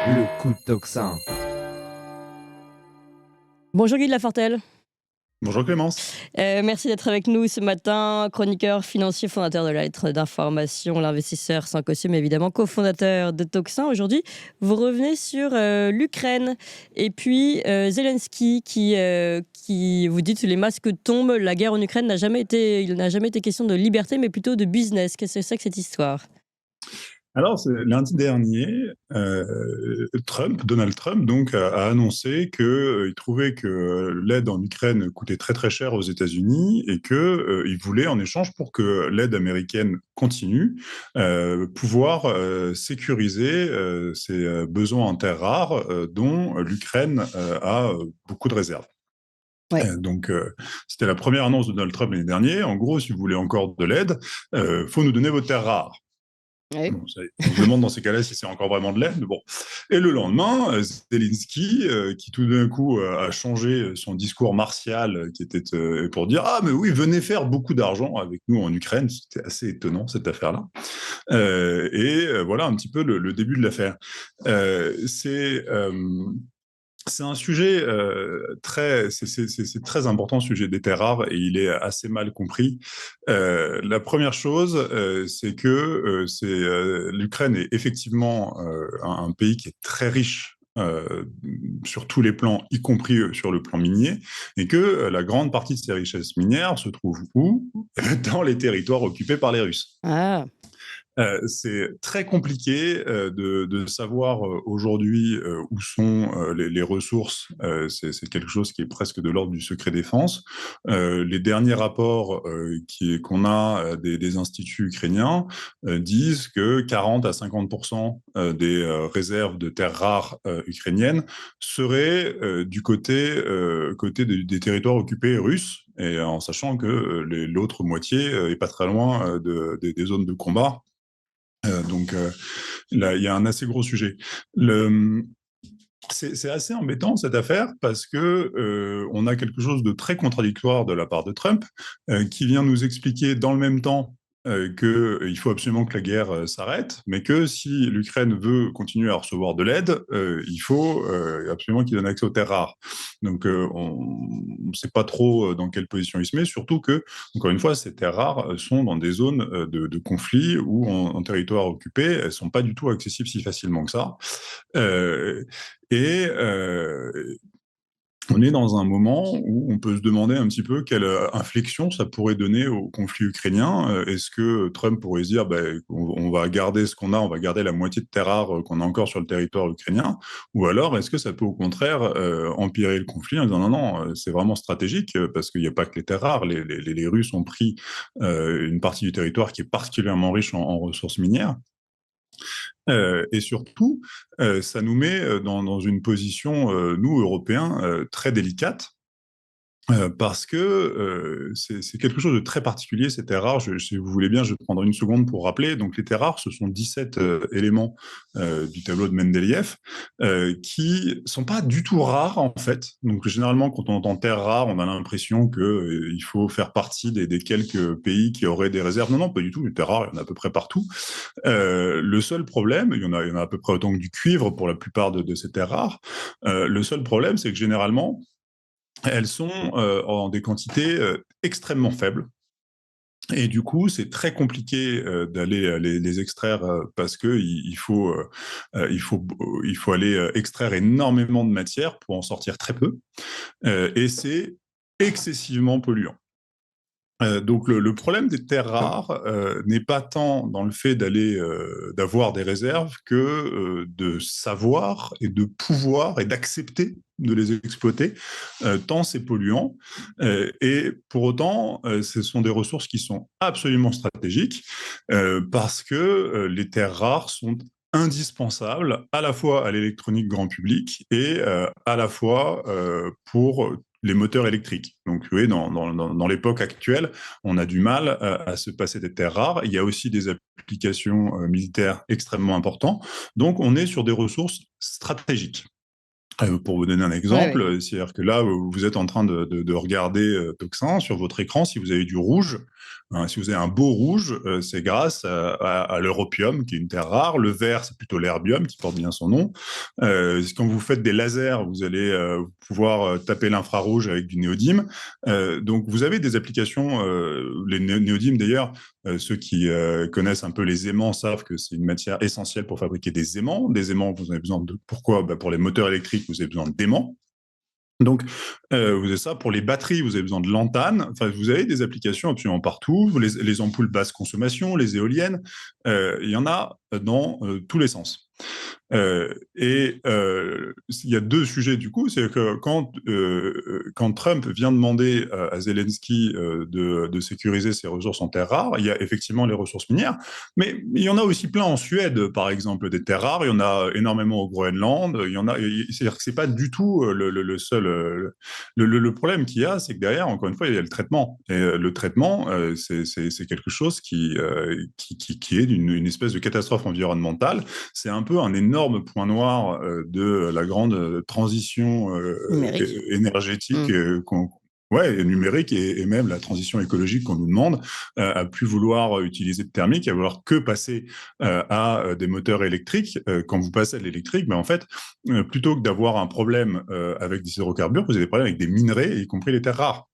Le coup de tocsin. Bonjour Guy de Lafortelle. Bonjour Clémence. Merci d'être avec nous ce matin. Chroniqueur financier, fondateur de la lettre d'information, l'investisseur sans costume, évidemment, cofondateur de Tocsin. Aujourd'hui, vous revenez sur l'Ukraine et puis Zelensky qui vous dit que les masques tombent. La guerre en Ukraine il n'a jamais été question de liberté, mais plutôt de business. Qu'est-ce que c'est que cette histoire ? Alors, lundi dernier, Donald Trump, donc, a annoncé qu'il trouvait que l'aide en Ukraine coûtait très très cher aux États-Unis et qu'il voulait, en échange pour que l'aide américaine continue, pouvoir sécuriser ses besoins en terres rares dont l'Ukraine a beaucoup de réserves. Ouais. Donc, c'était la première annonce de Donald Trump l'année dernière. En gros, si vous voulez encore de l'aide, faut nous donner vos terres rares. Ouais. Bon, on se demande dans ces cas-là si c'est encore vraiment de l'aide. Bon. Et le lendemain, Zelensky, qui tout d'un coup a changé son discours martial, qui était pour dire ah mais oui, venez faire beaucoup d'argent avec nous en Ukraine. C'était assez étonnant cette affaire-là. Voilà un petit peu le début de l'affaire. C'est un sujet c'est très important, ce sujet des terres rares, et il est assez mal compris. La première chose, c'est que l'Ukraine est effectivement un pays qui est très riche sur tous les plans, y compris sur le plan minier, et que la grande partie de ces richesses minières se trouve où? Dans les territoires occupés par les Russes. Ah. C'est très compliqué de savoir aujourd'hui où sont les ressources. C'est quelque chose qui est presque de l'ordre du secret défense. Les derniers rapports qu'on a des instituts ukrainiens disent que 40 à 50% des réserves de terres rares ukrainiennes seraient du côté des territoires occupés russes, et en sachant que l'autre moitié est pas très loin des zones de combat. Donc là, il y a un assez gros sujet. C'est assez embêtant cette affaire parce que on a quelque chose de très contradictoire de la part de Trump, qui vient nous expliquer dans le même temps qu'il faut absolument que la guerre s'arrête, mais que si l'Ukraine veut continuer à recevoir de l'aide, il faut absolument qu'il donne accès aux terres rares. Donc on ne sait pas trop dans quelle position il se met, surtout que, encore une fois, ces terres rares sont dans des zones de conflit ou en territoire occupé, elles ne sont pas du tout accessibles si facilement que ça. On est dans un moment où on peut se demander un petit peu quelle inflexion ça pourrait donner au conflit ukrainien. Est-ce que Trump pourrait se dire on va garder ce qu'on a, on va garder la moitié de terres rares qu'on a encore sur le territoire ukrainien, ou alors est-ce que ça peut au contraire empirer le conflit en disant non, c'est vraiment stratégique parce qu'il n'y a pas que les terres rares, les Russes ont pris une partie du territoire qui est particulièrement riche en ressources minières. Et surtout, ça nous met dans une position, nous, Européens, très délicate, parce que c'est quelque chose de très particulier, ces terres rares. Si vous voulez bien, je vais prendre une seconde pour rappeler. Donc, les terres rares, ce sont 17 éléments du tableau de Mendeleïev qui sont pas du tout rares, en fait. Donc, généralement, quand on entend terres rares, on a l'impression qu'il faut faire partie des quelques pays qui auraient des réserves. Non, non, pas du tout. Les terres rares, il y en a à peu près partout. Le seul problème, il y en a à peu près autant que du cuivre pour la plupart de ces terres rares. Le seul problème, c'est que généralement, elles sont en des quantités extrêmement faibles. Et du coup, c'est très compliqué d'aller les extraire parce que il faut aller extraire énormément de matière pour en sortir très peu. Et c'est excessivement polluant. Donc le problème des terres rares n'est pas tant dans le fait d'avoir des réserves que de savoir et de pouvoir et d'accepter de les exploiter, tant c'est polluant. Et pour autant, ce sont des ressources qui sont absolument stratégiques parce que les terres rares sont indispensables à la fois à l'électronique grand public et à la fois pour les moteurs électriques. Donc, oui, dans l'époque actuelle, on a du mal à se passer des terres rares. Il y a aussi des applications militaires extrêmement importantes. Donc, on est sur des ressources stratégiques. Pour vous donner un exemple, Ouais. c'est-à-dire que là, vous êtes en train de regarder Tocsin sur votre écran. Si vous avez du rouge, Hein, si vous avez un beau rouge, c'est grâce à l'europium, qui est une terre rare. Le vert, c'est plutôt l'herbium, qui porte bien son nom. Quand vous faites des lasers, vous allez pouvoir taper l'infrarouge avec du néodyme. Donc, vous avez des applications, les néodymes d'ailleurs, ceux qui connaissent un peu les aimants savent que c'est une matière essentielle pour fabriquer des aimants. Des aimants, vous avez besoin de... Pourquoi? Pour les moteurs électriques, vous avez besoin d'aimants. Donc, vous avez ça. Pour les batteries, vous avez besoin de lantane. Enfin, vous avez des applications absolument partout. Les ampoules basse consommation, les éoliennes, il y en a dans tous les sens. Il y a deux sujets du coup, c'est que quand Trump vient demander à Zelensky de sécuriser ses ressources en terres rares, il y a effectivement les ressources minières, mais il y en a aussi plein en Suède, par exemple, des terres rares. Il y en a énormément au Groenland. Il y en a. C'est-à-dire que c'est pas du tout le seul. Le problème qu'il y a, c'est que derrière, encore une fois, il y a le traitement. Et le traitement, c'est quelque chose qui est une espèce de catastrophe environnementale. C'est un peu un énorme point noir de la grande transition énergétique numérique et même la transition écologique qu'on nous demande, à plus vouloir utiliser de thermique, à vouloir que passer à des moteurs électriques. Quand vous passez à l'électrique, en fait, plutôt que d'avoir un problème avec des hydrocarbures, vous avez des problèmes avec des minerais, y compris les terres rares.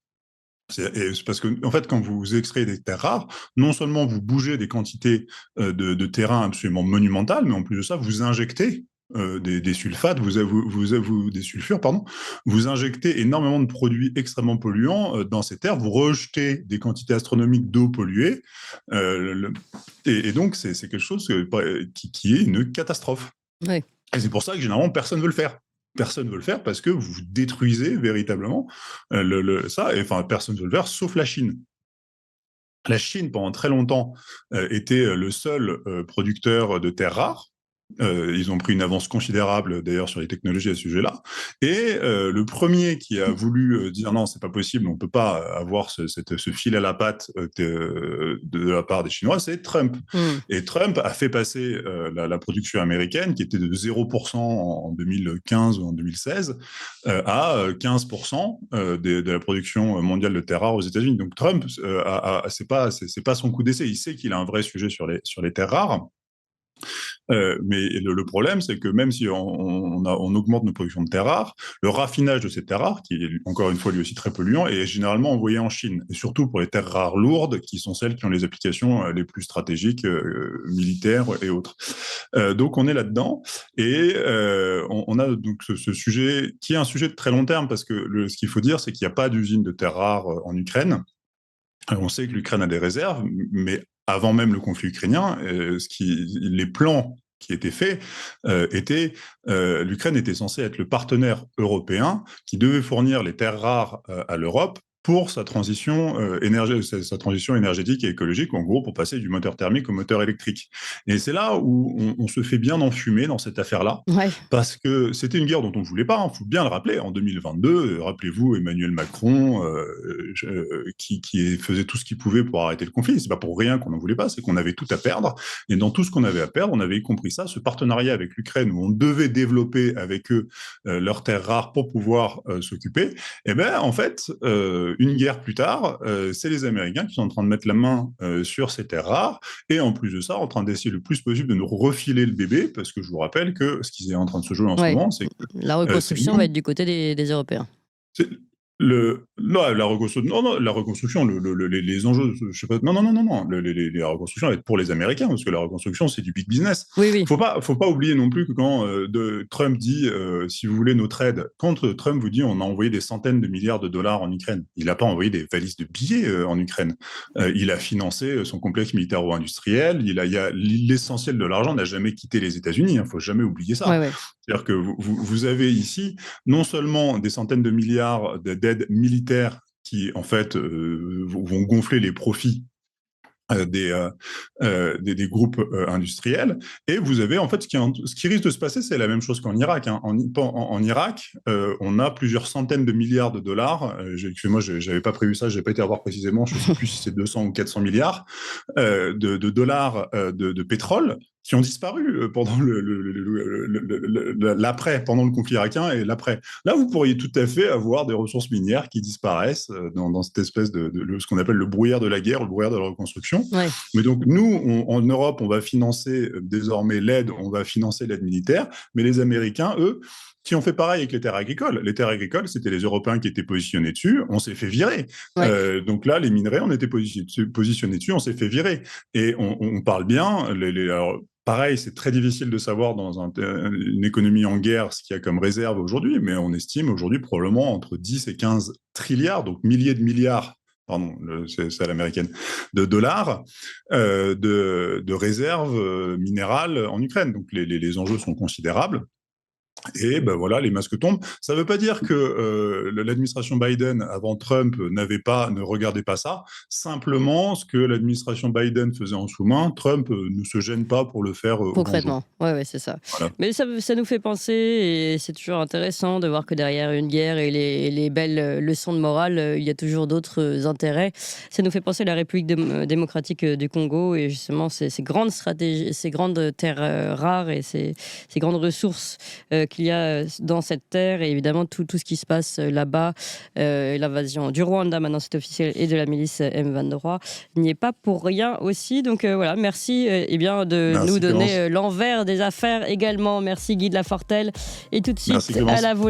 C'est parce que, en fait, quand vous extrayez des terres rares, non seulement vous bougez des quantités de terrain absolument monumentales, mais en plus de ça, vous injectez des sulfates, des sulfures, pardon, vous injectez énormément de produits extrêmement polluants dans ces terres, vous rejetez des quantités astronomiques d'eau polluée, et donc c'est quelque chose qui est une catastrophe. Ouais. Et c'est pour ça que généralement personne ne veut le faire. Personne ne veut le faire parce que vous détruisez véritablement ça. Et enfin, personne ne veut le faire, sauf la Chine. La Chine, pendant très longtemps, était le seul producteur de terres rares. Ils ont pris une avance considérable d'ailleurs sur les technologies à ce sujet-là. Et le premier qui a voulu dire non, c'est pas possible, on peut pas avoir ce fil à la patte de la part des Chinois, c'est Trump. Et Trump a fait passer la production américaine, qui était de 0% en 2015 ou en 2016, à 15% de la production mondiale de terres rares aux États-Unis. Donc Trump, c'est pas son coup d'essai. Il sait qu'il a un vrai sujet sur les terres rares. Mais le problème, c'est que même si on augmente nos productions de terres rares, le raffinage de ces terres rares, qui est encore une fois lui aussi très polluant, est généralement envoyé en Chine, et surtout pour les terres rares lourdes, qui sont celles qui ont les applications les plus stratégiques, militaires et autres. Donc on est là-dedans, et on a donc ce sujet, qui est un sujet de très long terme, parce que ce qu'il faut dire, c'est qu'il n'y a pas d'usine de terres rares en Ukraine. On sait que l'Ukraine a des réserves, mais avant même le conflit ukrainien, les plans qui étaient faits l'Ukraine était censée être le partenaire européen qui devait fournir les terres rares à l'Europe pour sa transition énergétique et écologique, en gros, pour passer du moteur thermique au moteur électrique. Et c'est là où on se fait bien enfumer dans cette affaire-là, parce que c'était une guerre dont on ne voulait pas, il faut bien le rappeler. En 2022, rappelez-vous Emmanuel Macron, qui faisait tout ce qu'il pouvait pour arrêter le conflit. C'est pas pour rien qu'on n'en voulait pas, c'est qu'on avait tout à perdre. Et dans tout ce qu'on avait à perdre, on avait y compris ça, ce partenariat avec l'Ukraine, où on devait développer avec eux leurs terres rares pour pouvoir s'occuper. Et bien, en fait, une guerre plus tard, c'est les Américains qui sont en train de mettre la main sur ces terres rares, et en plus de ça, en train d'essayer le plus possible de nous refiler le bébé, parce que je vous rappelle que ce qui est en train de se jouer en ce moment, c'est que la reconstruction va être du côté des Européens. La reconstruction, les enjeux, je sais pas, non, la reconstruction va être pour les Américains, parce que la reconstruction, c'est du big business. Oui. Faut pas oublier non plus que quand Trump dit, si vous voulez notre aide, quand Trump vous dit, on a envoyé des centaines de milliards de dollars en Ukraine, il n'a pas envoyé des valises de billets en Ukraine. Il a financé son complexe militaro-industriel. L'essentiel de l'argent n'a jamais quitté les États-Unis. Faut jamais oublier ça. Ouais. C'est-à-dire que vous avez ici non seulement des centaines de milliards d'aides militaires qui, en fait, vont gonfler les profits des groupes industriels, et vous avez, en fait, ce qui risque de se passer, c'est la même chose qu'en Irak. En Irak, on a plusieurs centaines de milliards de dollars. Excusez-moi, j'avais pas prévu ça, j'ai pas été à voir précisément, je sais plus si c'est 200 ou 400 milliards de dollars de pétrole qui ont disparu pendant l'après, pendant le conflit irakien et l'après. Là, vous pourriez tout à fait avoir des ressources minières qui disparaissent dans cette espèce ce qu'on appelle le brouillard de la guerre, le brouillard de la reconstruction. Ouais. Mais donc, nous, en Europe, on va financer désormais l'aide, on va financer l'aide militaire, mais les Américains, eux, qui ont fait pareil avec les terres agricoles. Les terres agricoles, c'était les Européens qui étaient positionnés dessus, on s'est fait virer. Ouais. Donc là, les minerais, on était positionnés dessus, on s'est fait virer. Et on parle bien, alors, pareil, c'est très difficile de savoir dans une économie en guerre ce qu'il y a comme réserve aujourd'hui, mais on estime aujourd'hui probablement entre 10 et 15 trilliards, donc milliers de milliards, pardon, c'est à l'américaine, de dollars de réserves minérales en Ukraine. Donc les enjeux sont considérables. Et ben voilà, les masques tombent. Ça ne veut pas dire que l'administration Biden avant Trump ne regardait pas ça. Simplement, ce que l'administration Biden faisait en sous-main, Trump ne se gêne pas pour le faire au grand jour. Concrètement, ouais, c'est ça. Voilà. Mais ça nous fait penser, et c'est toujours intéressant de voir que derrière une guerre et les belles leçons de morale, il y a toujours d'autres intérêts. Ça nous fait penser à la République démocratique du Congo et justement ces grandes stratégies, ces grandes terres rares et ces grandes ressources qu'il y a dans cette terre et évidemment tout ce qui se passe là-bas, l'invasion du Rwanda, maintenant c'est officiel, et de la milice M23 n'y est pas pour rien aussi. Donc voilà, merci de nous donner l'envers des affaires également. Merci Guy de Lafortelle. Et tout de suite, à la volée.